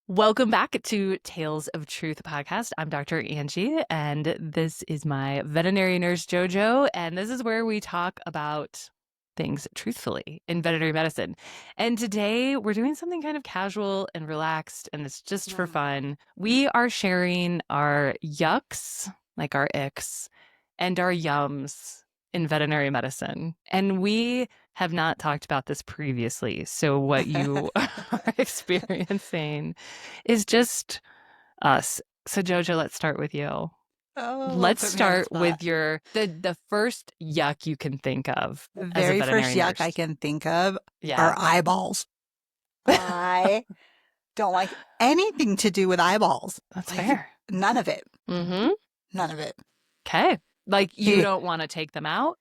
Welcome back to Tales of Truth podcast. I'm Dr. Angie, and this is my veterinary nurse, JoJo, and this is where we talk about things truthfully in veterinary medicine. And today we're doing something kind of casual and relaxed, and it's just for fun. We are sharing our yucks, like our icks, and our yums in veterinary medicine. And we have not talked about this previously. So what you are experiencing is just us. So Jojo, let's start with you. Oh, Let's put me on the start spot. with the first yuck you can think of The as a very first veterinary yuck I nurse. can think of Yeah. are eyeballs. I don't like anything to do with eyeballs. That's Like, fair. none of it. Mm-hmm. None of it. Okay. Like you Eh, don't want to take them out?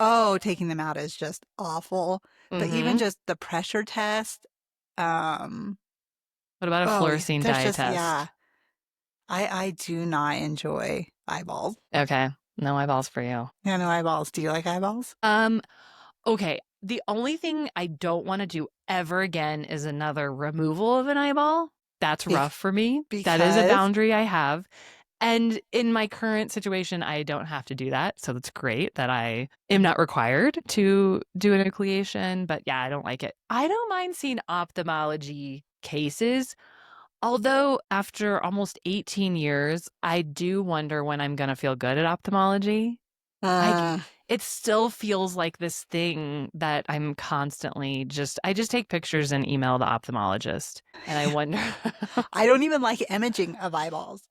Oh, taking them out is just awful. But even Mm-hmm. just the pressure test, um, What about a oh, yeah, fluorescein there's dye just, yeah. test? I do not enjoy eyeballs. Okay. No eyeballs for you. Yeah, no eyeballs. Do you like eyeballs? Okay. The only thing I don't want to do ever again is another removal of an eyeball. That's Be- rough for me. That is a because, boundary I have. And in my current situation, I don't have to do that. So that's great that I am not required to do an enucleation. But yeah, I don't like it. I don't mind seeing ophthalmology cases. Although after almost 18 years, I do wonder when I'm going to feel good at ophthalmology. Like uh, it still feels like this thing that I'm constantly I just take pictures and email the ophthalmologist. And I wonder, I don't even like imaging of eyeballs.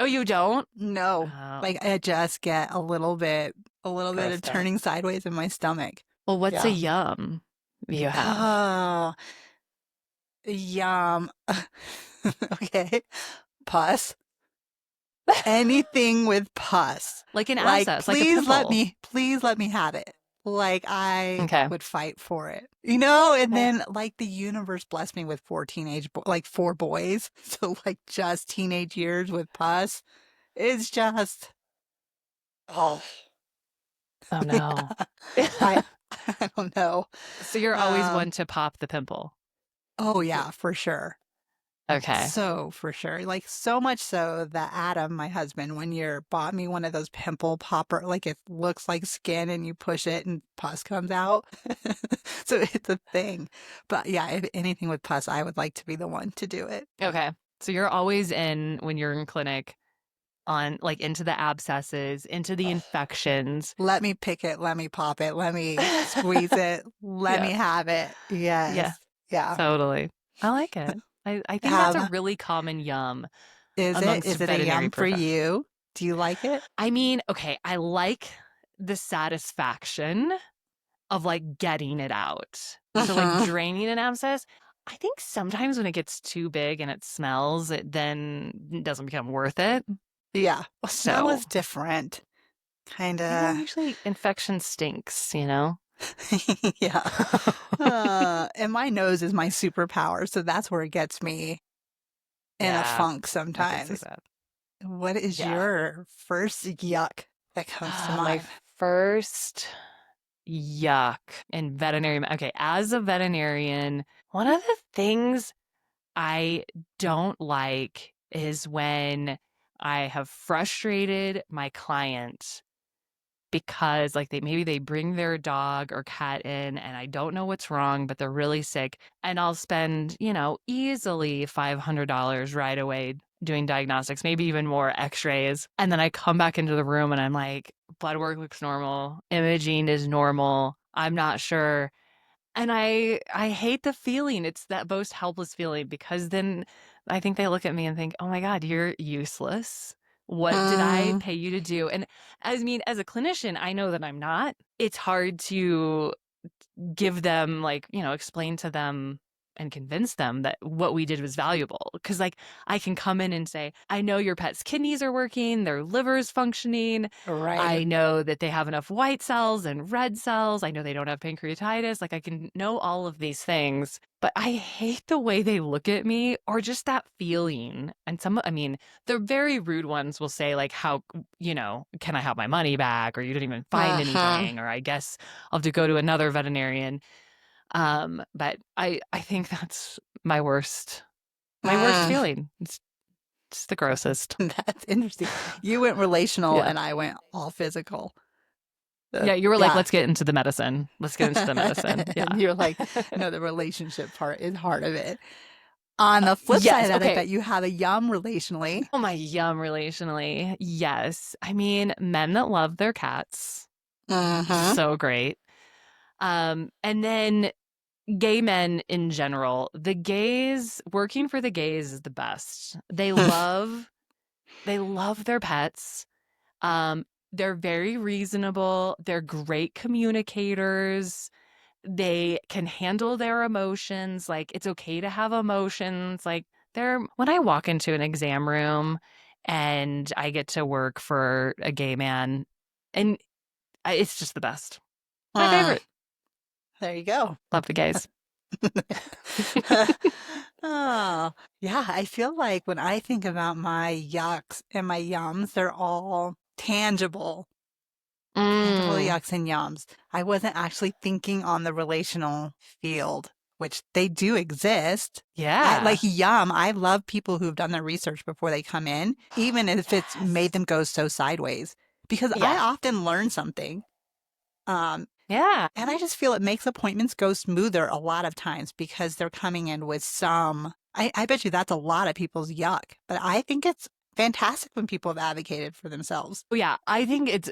oh, you don't? No, Oh, like I just get a little bit of grossed out. turning sideways in my stomach. Well, what's a Yeah. yum you have? Oh, yum. Okay. Pus. Anything with pus. Like an Like, abscess, like a pimple. please let me have it. Like I Okay. would fight for it. And Okay. then like the universe blessed me with like four boys. So like just teenage years with pus. It's just, oh, Oh no. yeah. I I don't know. So you're always Um, one to pop the pimple. oh yeah, for sure. Okay. So for sure. Like so much so that Adam, my husband, one year bought me one of those pimple popper, like it looks like skin and you push it and pus comes out. So it's a thing. But yeah, if anything with pus, I would like to be the one to do it. Okay. So you're always in when you're in clinic on like into the abscesses, into the infections. Let me pick it, let me pop it, let me squeeze it, let Yeah. me have it. Yeah. Yes. Yeah. Totally. I like it. I think that's a Have really common yum Is it? amongst Is it a veterinary yum for professionals. you? Do you like it? I mean, okay, I like the satisfaction of like getting it out. So like Uh-huh. draining an abscess, I think sometimes when it gets too big and it smells, it then doesn't become worth it. Yeah. Well, smell So is different. Kind yeah, of. usually infection stinks, you know? Yeah. And my nose is my superpower, so that's where it gets me in a Yeah, funk I can see sometimes. that. What is Yeah. your first yuck that comes to My mind? first yuck in veterinary. Okay, as a veterinarian, one of the things I don't like is when I have frustrated my client because like maybe they bring their dog or cat in and I don't know what's wrong, but they're really sick and I'll spend, easily $500 right away doing diagnostics, maybe even more x-rays. And then I come back into the room and I'm like, blood work looks normal, imaging is normal. I'm not sure. And I hate the feeling. It's that most helpless feeling because then I think they look at me and think, "Oh my God, you're useless. What did I Mm, pay you to do?" And as a clinician, I know that I'm not. It's hard to give them like, explain to them and convince them that what we did was valuable. Cause like I can come in and say, I know your pet's kidneys are working, their liver's functioning. right. I know that they have enough white cells and red cells. I know they don't have pancreatitis. Like I can know all of these things, but I hate the way they look at me or just that feeling. And I mean, the very rude ones will say like, how, can I have my money back? Or you didn't even find Uh-huh. anything. Or I guess I'll have to go to another veterinarian. But I think that's my worst My worst Mm, feeling. It's the grossest. that's interesting. You went relational Yeah. and I went all physical. Yeah, you were like, Yeah. let's get into the medicine. Let's get into the medicine. And Yeah. you're like, no, the relationship part is part of it. On the flip side of Yes. that, I Okay. bet you have a yum relationally. Oh, my yum relationally. Yes. I mean, men that love their cats. Mm-hmm. So great. And then gay men in general, the gays, working for the gays is the best. They love their pets. Um, they're very reasonable. They're great communicators. They can handle their emotions. Like, it's okay to have emotions. Like, when I walk into an exam room and I get to work for a gay man, and it's just the best. My Mm, favorite. there you go. Love the gays. Oh, yeah. I feel like when I think about my yucks and my yums, they're all tangible Mm, yucks and yums. I wasn't actually thinking on the relational field, which they do exist. I like yeah. yum. I love people who've done their research before they come in, even if it's made Yes. them go so sideways, because I Yeah. often learn something. Um, Yeah. and I just feel it makes appointments go smoother a lot of times because they're coming in with some. I bet you that's a lot of people's yuck, but I think it's fantastic when people have advocated for themselves. Oh, yeah. I think it's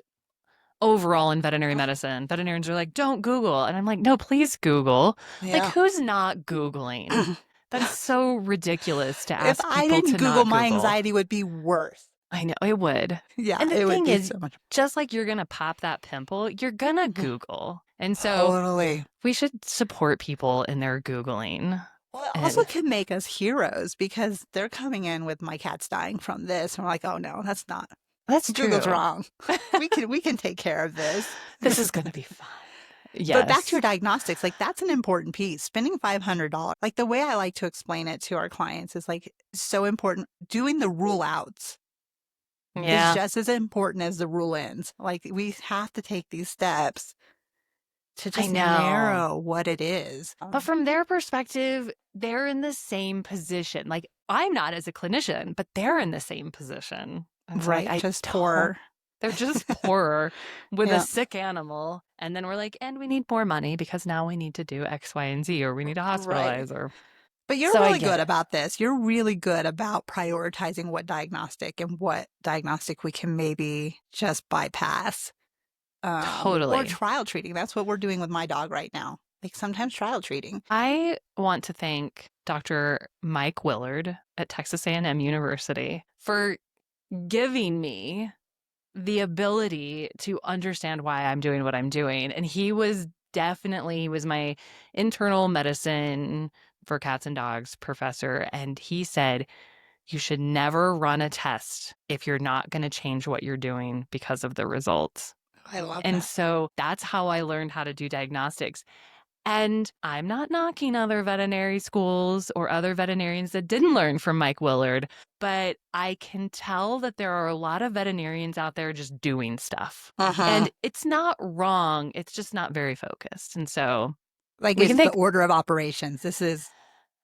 overall in veterinary medicine. Veterinarians are like, don't Google. And I'm like, no, please Google. Like, Yeah. who's not Googling? That is so ridiculous to If ask I people didn't to Google, not my Google. anxiety would be worse. I know it would. Yeah, And the it would thing be is, so much. just like you're going to pop that pimple, you're going to Mhm. Google. And so Totally. we should support people in their Googling. Well, it also And can make us heroes because they're coming in with my cat's dying from this. And we're like, oh no, that's not. that's Google's true. wrong. We can take care of this. This is going to be fun. But back to your Yes. diagnostics, like that's an important piece. Spending $500, like the way I like to explain it to our clients is like so important. Doing the rule outs is Yeah, just as important as the rule ins. Like we have to take these steps to I just know. narrow what it is. But from their perspective, they're in the same position. Like, I'm not as a clinician, but they're in the same position. And so, like, Right, I just don't, poor. they're just poorer with a Yeah, sick animal. And then we're like, and we need more money because now we need to do X, Y, and Z, or we need to right. hospitalize, or But you're so I really get good it. about this. You're really good about prioritizing what diagnostic and what diagnostic we can maybe just bypass. Or Totally. trial treating. That's what we're doing with my dog right now. Like sometimes trial treating. I want to thank Dr. Mike Willard at Texas A&M University for giving me the ability to understand why I'm doing what I'm doing. And he was my internal medicine for cats and dogs professor. And he said, you should never run a test if you're not going to change what you're doing because of the results. I love And that. so that's how I learned how to do diagnostics. And I'm not knocking other veterinary schools or other veterinarians that didn't learn from Mike Willard, but I can tell that there are a lot of veterinarians out there just doing stuff. Uh-huh. And it's not wrong, it's just not very focused. And so Like we can it's the take order of operations. This is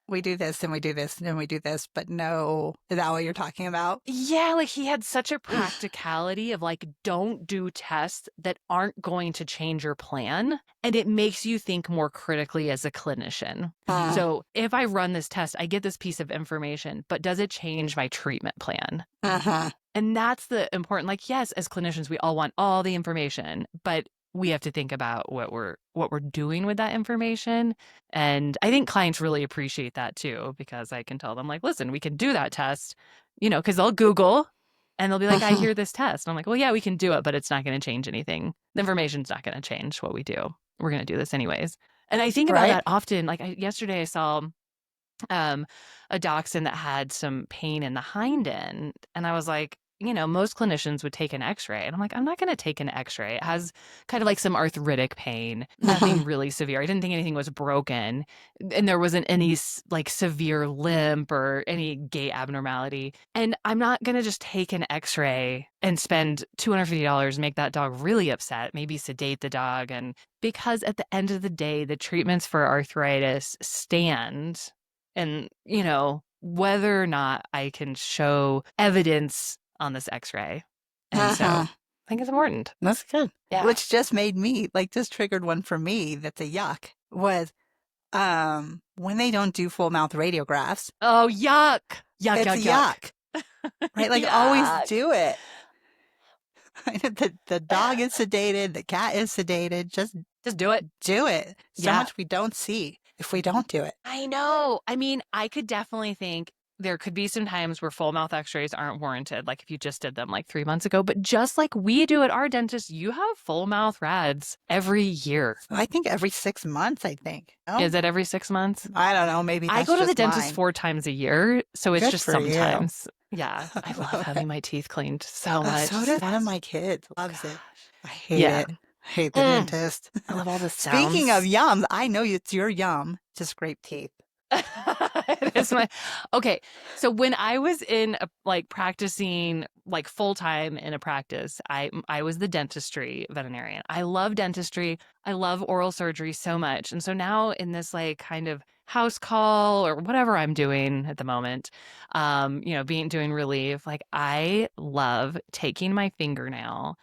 we do this and we do this and we do this, but no, is that what you're talking about? yeah, like he had such a practicality of like, don't do tests that aren't going to change your plan. And it makes you think more critically as a clinician. Uh, So if I run this test, I get this piece of information, but does it change my treatment plan? uh-huh. And that's the important, like, yes, as clinicians, we all want all the information, but we have to think about what we're doing with that information. And I think clients really appreciate that too, because I can tell them, like, listen, we can do that test, because they'll Google and they'll be like, I Uh-huh. hear this test. And I'm like, well, yeah, we can do it, but it's not going to change anything. The information's not going to change what we do. We're going to do this anyways. And I think about Right? that often. Like yesterday I saw um, a dachshund that had some pain in the hind end. And I was like, most clinicians would take an x-ray. And I'm like, I'm not going to take an x-ray. It has kind of like some arthritic pain, Uh-huh. nothing really severe. I didn't think anything was broken. And there wasn't any like severe limp or any gait abnormality. And I'm not going to just take an x-ray and spend $250, make that dog really upset, maybe sedate the dog. And because at the end of the day, the treatments for arthritis stand and, whether or not I can show evidence on this x-ray. And so Uh-huh. I think it's important. That's good. Yeah. Which just made me, like, just triggered one for me that's a yuck was when they don't do full mouth radiographs, Oh, yuck. Yuck, it's a yuck, yuck. yuck. Right? Like always Yuck. do it. The dog is sedated, the cat is sedated. Just Just do it. do it. So Yeah. much we don't see if we don't do it. I know. I mean, I could definitely think there could be some times where full mouth x-rays aren't warranted, like if you just did them like 3 months ago. But just like we do at our dentist, you have full mouth rads every year. I think every 6 months, I think. No? Is it every 6 months? I don't know. Maybe I that's go to the just dentist mine. 4 times a year, so it's Good just for you. sometimes. Yeah, I love having my teeth cleaned so much. So does one of my kids. Loves it. I hate Yeah. it. I hate the dentist. I love all the sounds. Speaking of yums, I know it's your yum to scrape teeth. It is my okay. So when I was in like practicing like full time in a practice, I was the dentistry veterinarian. I love dentistry. I love oral surgery so much. And so now in this like kind of house call or whatever I'm doing at the moment, doing relief, like I love taking my fingernail.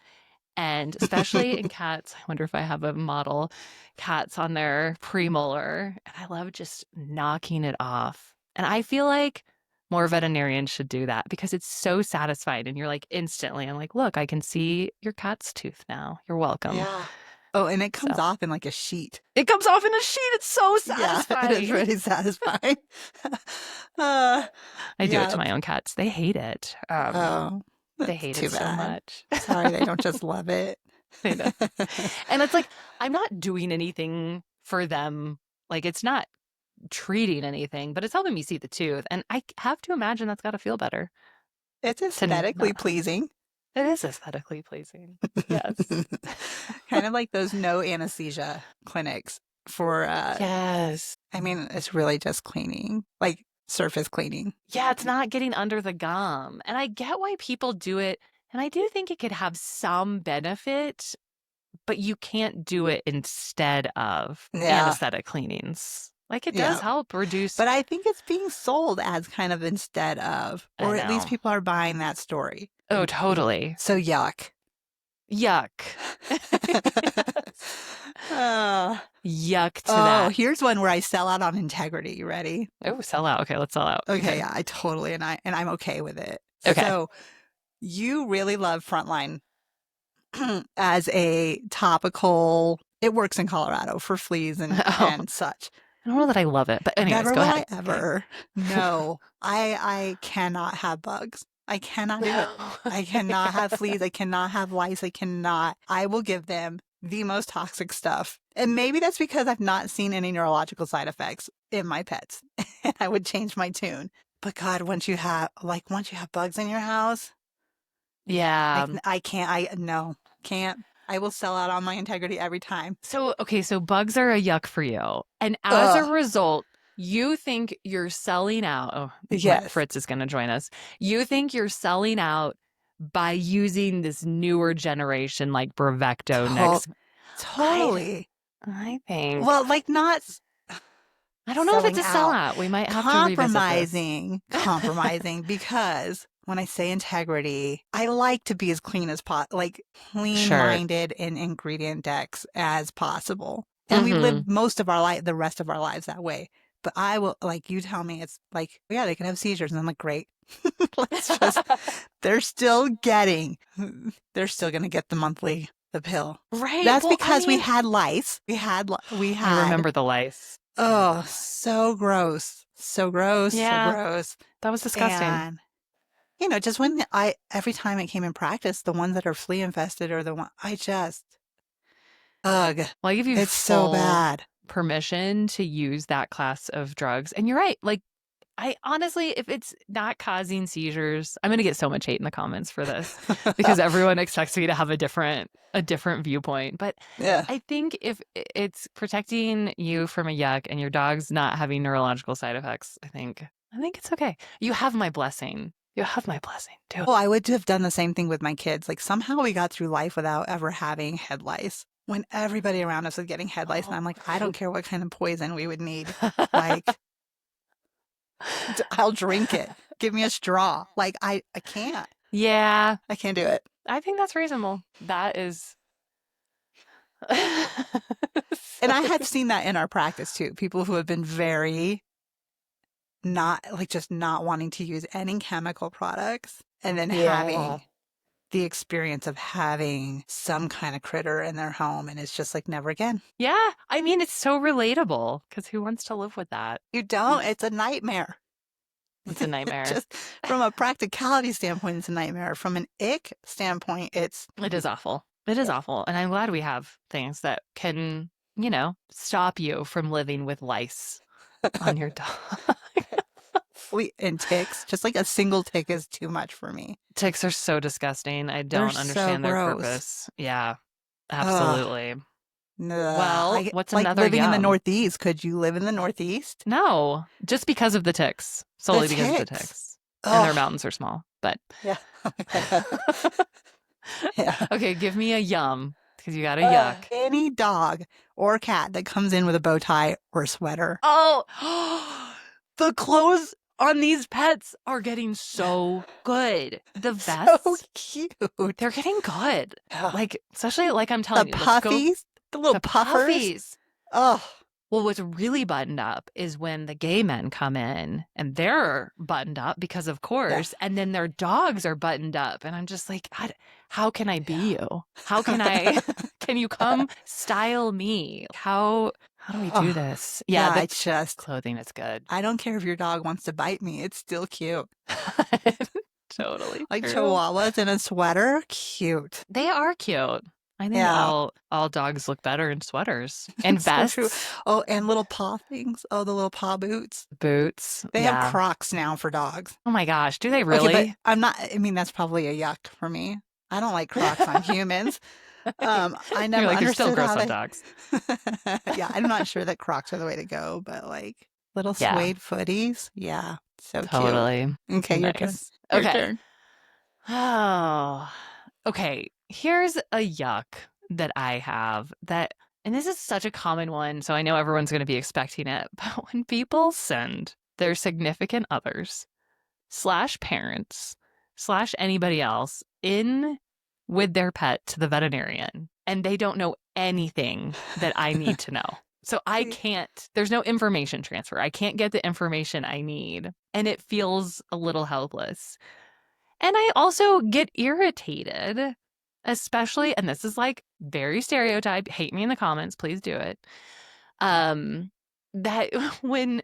And especially in cats, I wonder if I have a model cats on their premolar. And I love just knocking it off. And I feel like more veterinarians should do that because it's so satisfying. And you're like instantly, I'm like, look, I can see your cat's tooth now. You're welcome. Yeah. Oh, and it comes So. off in like a sheet. It comes off in a sheet. It's so satisfying. Yeah, it is really satisfying. I do yeah. it to my own cats. They hate it. They hate too it so bad. much. Sorry, they don't just love it. They know. And it's like, I'm not doing anything for them. Like, it's not treating anything, but it's helping me see the tooth. And I have to imagine that's got to feel better. It's aesthetically pleasing. It is aesthetically pleasing. Yes. Kind of like those no anesthesia clinics for, yes. I mean, it's really just cleaning, like surface cleaning. Yeah, it's not getting under the gum. And I get why people do it. And I do think it could have some benefit, but you can't do it instead of anesthetic cleanings. Like it does help reduce. But I think it's being sold as kind of instead of, or at least people are buying that story. Oh, totally. So yuck. Yuck. Yuck to that. Oh, here's one where I sell out on integrity. You ready? Oh, sell out. Okay, let's sell out. Okay, yeah, I totally, and I'm okay with it. Okay. So you really love Frontline as a topical. It works in Colorado for fleas and such. I don't know that I love it, but anyways, Never go ahead. I ever. No, I cannot have bugs. I cannot do it. I cannot have fleas. I cannot have lice. I cannot. I will give them the most toxic stuff. And maybe that's because I've not seen any neurological side effects in my pets. And I would change my tune. But God, once you have bugs in your house. Yeah. I can't. I will sell out on my integrity every time. So bugs are a yuck for you. And as a result, you think you're selling out. Oh, yes. Fritz is going to join us. You think you're selling out by using this newer generation like Bravecto next. Totally. I think. Well, like not. I don't know if it's a sellout. We might have to revisit this. Compromising because when I say integrity, I like to be as clean as possible, like clean-minded in ingredient decks as possible. And we live most of our life, the rest of our lives that way. But I will, like, you tell me it's like, yeah, they can have seizures. And I'm like, great. They're still going to get the pill. Right. That's because we had lice. I remember the lice. Oh, so gross. So gross. Yeah. So gross. That was disgusting. And, just when every time I came in practice, the ones that are flea infested are the one ugh. Well, I give you it's so bad. Permission to use that class of drugs. And you're right. Like, I honestly, if it's not causing seizures, I'm going to get so much hate in the comments for this because everyone expects me to have a different viewpoint. But I think if it's protecting you from a yuck and your dog's not having neurological side effects, I think it's okay. You have my blessing. You have my blessing too. Well, I would have done the same thing with my kids. Like somehow we got through life without ever having head lice. When everybody around us was getting head lice, and I'm like, I don't care what kind of poison we would need. Like, I'll drink it. Give me a straw. Like I can't. Yeah, I can't do it. I think that's reasonable. That is And so, I have seen that in our practice too. People who have been very not like just not wanting to use any chemical products and then yeah. having the experience of having some kind of critter in their home and it's just like never again. Yeah, I mean, it's so relatable because who wants to live with that? You don't. It's a nightmare. It's a nightmare. Just from a practicality standpoint, it's a nightmare. From an ick standpoint, it's It is awful. It is awful. And I'm glad we have things that can, stop you from living with lice on your dog. and ticks. Just like a single tick is too much for me. Ticks are so disgusting. I They're don't so understand their gross. purpose. Yeah, Ugh. absolutely. Ugh. Well, I what's like another living in the yum? Northeast. Could you live in the Northeast? No, just because of the ticks, The solely because of the ticks. ticks. And their Ugh. mountains are small, but Yeah. Yeah. okay, give me a yum because you got a yuck. Any dog or cat that comes in with a bow tie or a sweater. Oh, the clothes on these pets are getting so good. The So vests, cute. they're getting good. Ugh. Like, especially like I'm The telling you, let's go puffies, the little to puffers. puffies. Oh, Well, what's really buttoned up is when the gay men come in and they're buttoned up because, of yeah. course, and then their dogs are buttoned up. And I'm just like, how can I be Yeah. you? How can I, can you come style me? How do we do Oh, this? Yeah, yeah, the I just, clothing is good. I don't care if your dog wants to bite me. It's still cute. Totally Like true. chihuahuas in a sweater, cute. They are cute. I think Yeah, all dogs look better in sweaters and so true. vests, Oh, and little paw things. Oh, the little paw boots. boots. They have Yeah. Crocs now for dogs. Oh my gosh, do they Okay, but really? I mean, that's probably a yuck for me. I don't like Crocs on humans. I You're never like, they're still understood gross how on they, dogs. yeah, I'm not sure that Crocs are the way to go, but like little Yeah, suede footies. Yeah, so cute. totally. Okay, your turn. Nice. Your Okay. turn. Oh, okay. Here's a yuck that I have that, and this is such a common one, so I know everyone's going to be expecting it. But when people send their significant others slash parents slash anybody else in with their pet to the veterinarian and they don't know anything that I need to know. So I can't, there's no information transfer. I can't get the information I need. And it feels a little helpless. And I also get irritated, especially, and this is like very stereotype. Hate me in the comments, please do it. Um, that when,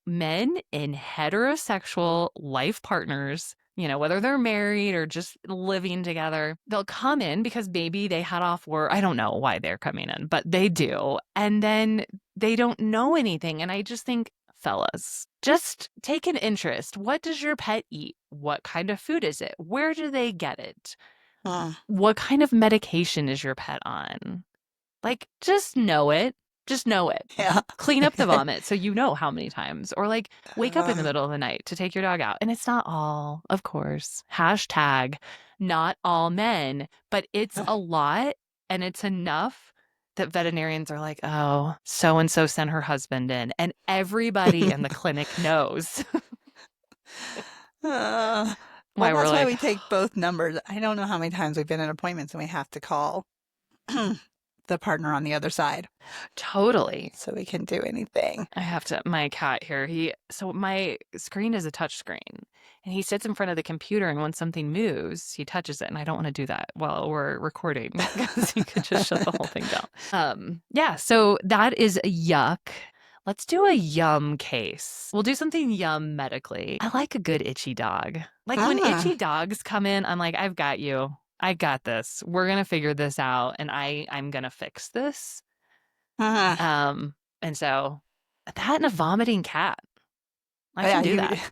men in heterosexual life partners, whether they're married or just living together, they'll come in because maybe they had off work. I don't know why they're coming in, but they do. And then they don't know anything. And I just think, fellas, just take an interest. What does your pet eat? What kind of food is it? Where do they get it? Uh, What kind of medication is your pet on? Like, just know it. Just know it. yeah. Clean up the vomit so you know how many times. Or like wake up in the Uh, middle of the night to take your dog out. And it's not all, of course. Hashtag not all men, but it's a lot and it's enough that veterinarians are like, oh, so and so sent her husband in. And everybody in the clinic knows well, why we're that's why like, we take both numbers. I don't know how many times we've been in appointments and we have to call the partner on the other side totally. so we can do anything. I have to, my cat here, so my screen is a touch screen and he sits in front of the computer and when something moves, he touches it. And I don't want to do that while we're recording because he could just shut the whole thing down. Yeah, so that is a yuck. Let's do a yum case. We'll do something yum medically. I like a good itchy dog. Like when itchy Ah, dogs come in, I'm like, I've got you. I got this. We're going to figure this out and I'm going to fix this. ah. Um, and so that and a vomiting cat. I Oh, yeah, can do you, that.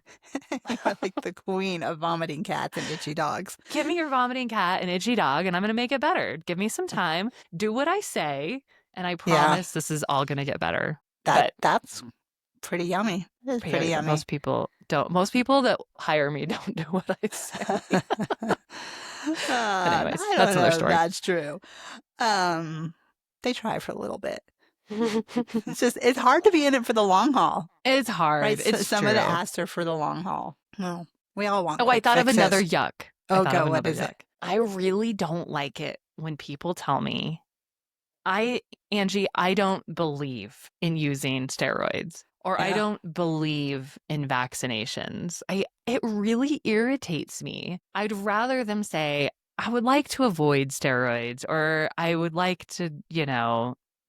you are like the queen of vomiting cats and itchy dogs. Give me your vomiting cat and itchy dog, and I'm going to make it better. Give me some time. Do what I say, and I Yeah, promise this is all going to get better. that But that's pretty yummy. That is pretty yummy. most people don't. Most people that hire me don't do what I say. But anyways, I that's don't another know if story. that's true. They try for a little bit. It's hard to be in it for the long haul, It's right? hard. So It's some of the true. ads are for the long haul. Well, we all want Oh, I quick thought of another fixes. yuck. I Oh, thought of go. What another is yuck. it? I really don't like it when people tell me, I, Angie, I don't believe in using steroids or I Yeah. don't believe in vaccinations. It really irritates me. I'd rather them say, I would like to avoid steroids or I would like to,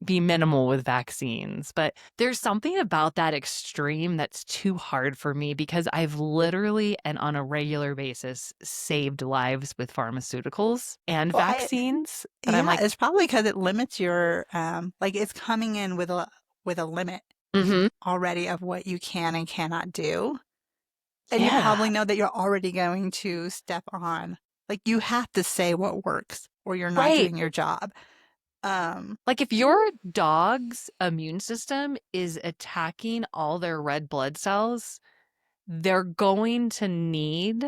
be minimal with vaccines. But there's something about that extreme that's too hard for me because I've literally and on a regular basis saved lives with pharmaceuticals and Well, vaccines that I'm yeah, like, it's probably because it limits your like it's coming in with a limit mm-hmm. already of what you can and cannot do. And you Yeah, probably know that you're already going to step on. Like you have to say what works or you're not right. doing your job. Um, Like if your dog's immune system is attacking all their red blood cells, they're going to need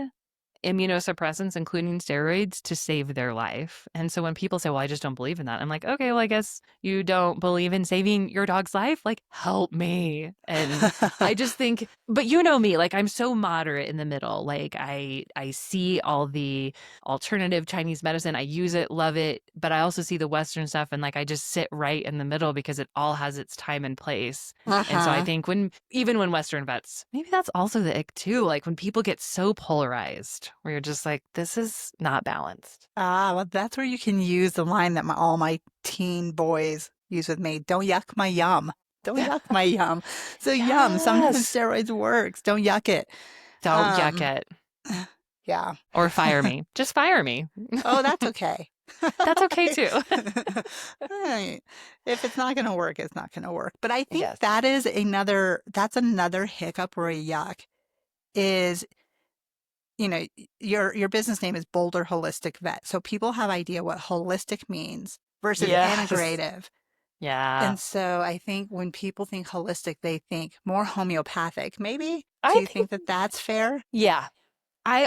immunosuppressants, including steroids, to save their life. And so when people say, well, I just don't believe in that, I'm like, okay, well, I guess you don't believe in saving your dog's life. Like, help me. And I just think, but you know me, like I'm so moderate in the middle. Like I see all the alternative Chinese medicine. I use it, love it, but I also see the Western stuff and like I just sit right in the middle because it all has its time and place. And so I uh-huh. think even when Western vets, maybe that's also the ick too, like when people get so polarized where you're just like, this is not balanced. Ah, well, that's where you can use the line that all my teen boys use with me. Don't yuck my yum. Don't yuck my yum. So yum, sometimes Yes. steroids works. Don't yuck it. Don't yuck Um, it yeah. or fire me. Just fire me. Oh, that's okay. That's okay too. Right. If it's not going to work, it's not going to work. But I think Yes. that's another hiccup or a yuck is, your business name is Boulder Holistic Vet. So people have idea what holistic means versus Yes. integrative. Yeah. And so I think when people think holistic, they think more homeopathic. Maybe? Do I you think, think that that's fair? yeah.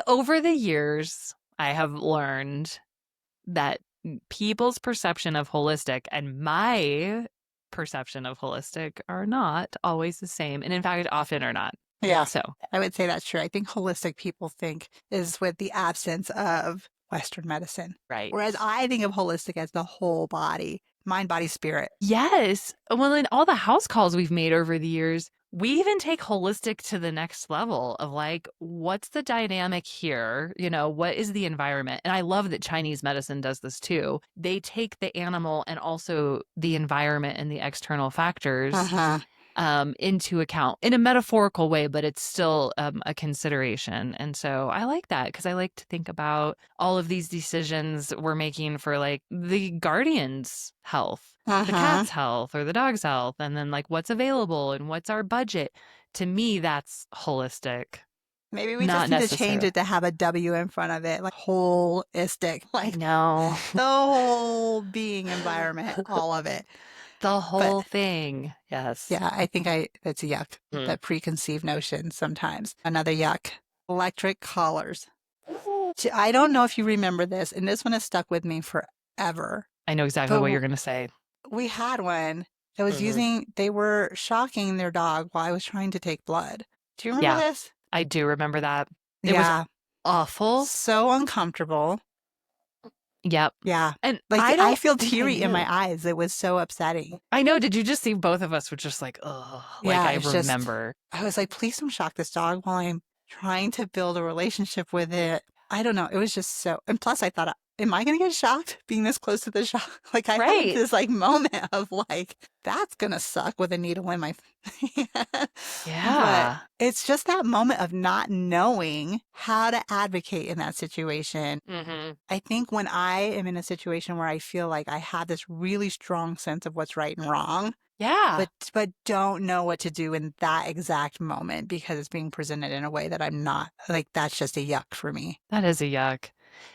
Over the years, I have learned that people's perception of holistic and my perception of holistic are not always the same. And in fact, often are not. Yeah, So, I would say that's true. I think holistic people think is with the absence of Western medicine. right. Whereas I think of holistic as the whole body, mind, body, spirit. Yes. Well, in all the house calls we've made over the years, we even take holistic to the next level of like, what's the dynamic here? What is the environment? And I love that Chinese medicine does this too. They take the animal and also the environment and the external factors Uh-huh. into account in a metaphorical way, but it's still a consideration. And so I like that because I like to think about all of these decisions we're making for like the guardian's health, the Uh-huh. cat's health, or the dog's health, and then like what's available and what's our budget. To me, that's holistic, Maybe we not just need to change necessarily. it to have a W in front of it, like holistic, I like know. the whole being environment, all of it. The But whole thing. Yes. yeah, I think that's a yuck, Hmm. that preconceived notion sometimes. Another yuck, electric collars. I don't know if you remember this, and this one has stuck with me forever. I know exactly But what you're going to say. we had one that was Hmm. they were shocking their dog while I was trying to take blood. Do you remember Yeah, this? I do remember that. It was Yeah. awful. So uncomfortable. Yep. Yeah. And Like I I don't feel think I teary in my knew. eyes. It was so upsetting. I know. Did you just see both of us were just like, oh, like Yeah, I it's just, remember. I was like, please don't shock this dog while I'm trying to build a relationship with it. I don't know. It was just so, and plus I thought, am I going to get shocked being this close to the shock? Like I had Right. this like moment of like, that's going to suck with a needle in my, but Yeah. it's just that moment of not knowing how to advocate in that situation. Hmm. I think when I am in a situation where I feel like I have this really strong sense of what's right and wrong, Yeah. but don't know what to do in that exact moment because it's being presented in a way that I'm not like that's just a yuck for me. That is a yuck.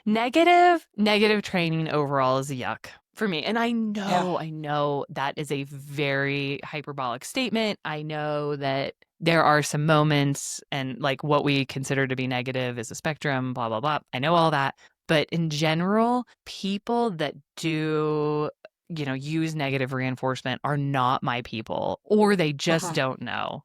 Negative training overall is a yuck for me. And Yeah. I know that is a very hyperbolic statement. I know that there are some moments and like what we consider to be negative is a spectrum, blah, blah, blah. I know all that. But in general, people that do use negative reinforcement are not my people, or they just Uh-huh. don't know.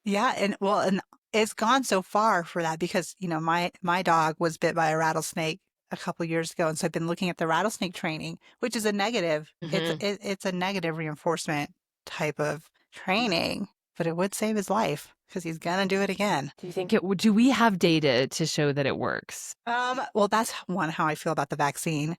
Yeah, and it's gone so far for that because, my dog was bit by a rattlesnake a couple years ago, and so I've been looking at the rattlesnake training, which is a negative. Hmm. It's a negative reinforcement type of training, but it would save his life because he's gonna do it again. Do you think do we have data to show that it works? Well, that's one how I feel about the vaccine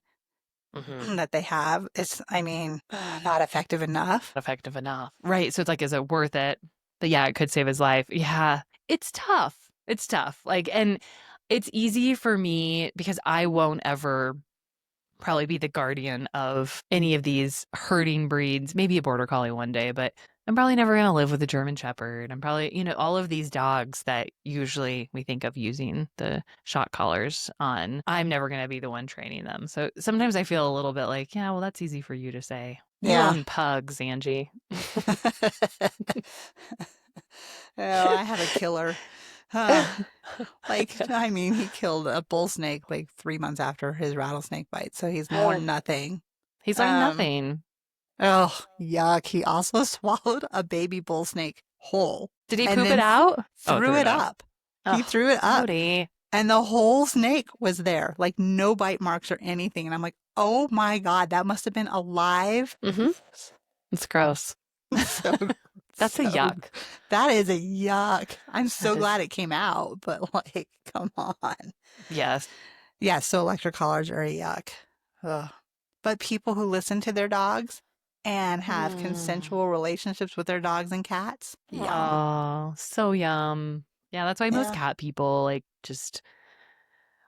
Hmm. that they have. It's, I mean, not effective enough. Effective enough. Right. So it's like, is it worth it? But yeah, it could save his life. Yeah. It's tough. It's tough. Like, and it's easy for me because I won't ever probably be the guardian of any of these herding breeds, maybe a border collie one day, but I'm probably never going to live with a German shepherd. I'm probably, all of these dogs that usually we think of using the shock collars on. I'm never going to be the one training them. So sometimes I feel a little bit like, yeah, well, that's easy for you to say. You Yeah. own pugs, Angie. Oh, I have a killer. Uh, I mean, he killed a bull snake like 3 months after his rattlesnake bite, so he's learned nothing. He's learned Um, nothing. oh, yuck. He also swallowed a baby bull snake whole Did he and poop it then out? Oh, threw threw it it up. up. He Oh, threw it up, Cody. and the whole snake was there, like no bite marks or anything. And I'm like, oh my God, that must have been alive. Mm-hmm. It's gross. So, That's a so yuck. that is a yuck. I'm so That is, glad it came out, but like, come on. yes. Yeah, so electric collars are a yuck. Ugh. But people who listen to their dogs and have Mm. consensual relationships with their dogs and cats, yum. Oh, so yum. Yeah, that's why most Yeah. cat people just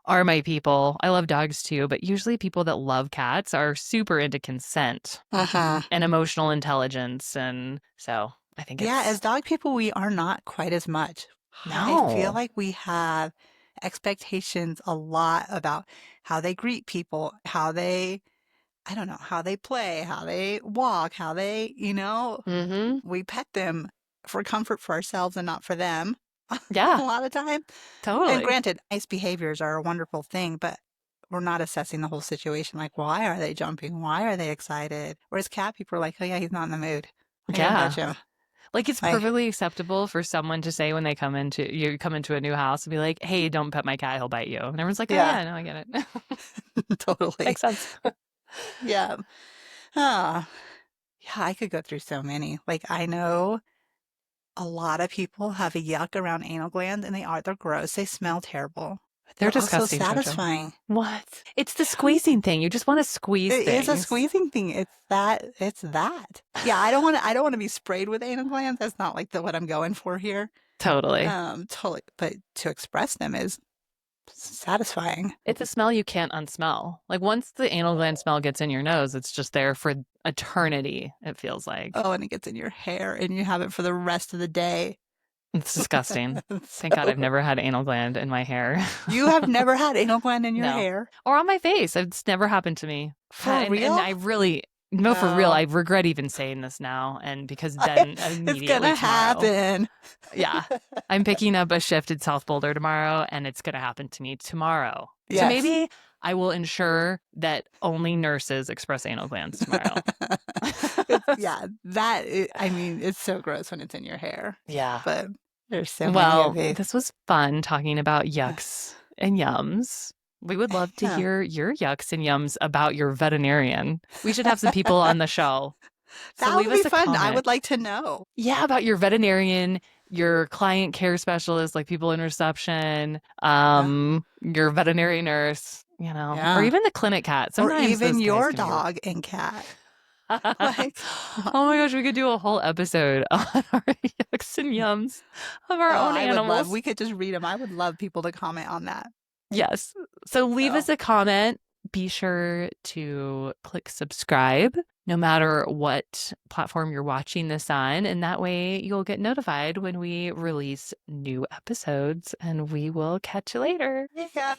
are my people. I love dogs too, but usually people that love cats are super into consent Uh-huh. and emotional intelligence. And so I think Yeah, it's as dog people, we are not quite as much. I feel no. like we have expectations a lot about how they greet people, I don't know, how they play, how they walk, how Mm-hmm. we pet them for comfort for ourselves and not for them a Yeah, lot of time. And totally. granted, nice behaviors are a wonderful thing, but we're not assessing the whole situation. Like, why are they jumping? Why are they excited? Whereas cat people are like, oh yeah, he's not in the mood. I didn't touch Yeah. him. Like it's Like, perfectly acceptable for someone to say when they come into a new house and be like, "Hey, don't pet my cat, he'll bite you." And everyone's like, "Oh yeah, yeah, no, I get it." totally. Makes sense. Yeah. Ah, yeah, I could go through so many. Like, I know a lot of people have a yuck around anal glands and they're gross. They smell terrible, but They're they're also disgusting, JoJo. satisfying. What? It's the Yeah. squeezing thing. You just want to squeeze It is a things. squeezing thing. It's that. Yeah, I don't want to be sprayed with anal glands. That's not like what I'm going for here. Totally. Totally. But to express them is satisfying. It's a smell you can't unsmell. Like once the anal gland smell gets in your nose, it's just there for eternity, it feels like. Oh, and it gets in your hair and you have it for the rest of the day. It's disgusting. Thank God So I've never had anal gland in my hair. you have never had anal gland in your No. hair? Or on my face. It's never happened to me. For And real? I really, no, for real, Oh, I regret even saying this now. And because then it's immediately gonna tomorrow, happen. yeah, I'm picking up a shift in South Boulder tomorrow and it's going to happen to me tomorrow. So Yes. maybe I will ensure that only nurses express anal glands tomorrow. Yeah, I mean, it's so gross when it's in your hair, Yeah. but there's so many of Well, these. this was fun talking about yucks and yums. We would love to Yeah, hear your yucks and yums about your veterinarian. We should have some people on the show. So that leave would be us a fun. I comment. would like to know. Yeah, about your veterinarian, your client care specialist, like people in reception, Yeah, your veterinary nurse, or yeah. even the clinic cat. Or Sometimes even those guys your can be. dog and cat. Oh Like, come on. my gosh, we could do a whole episode on our yucks and yums of our Oh, own I would love, animals. we could just read them. I would love people to comment on that. Yes. So leave So, us a comment. Be sure to click subscribe no matter what platform you're watching this on. And that way you'll get notified when we release new episodes. And we will catch you later. yeah.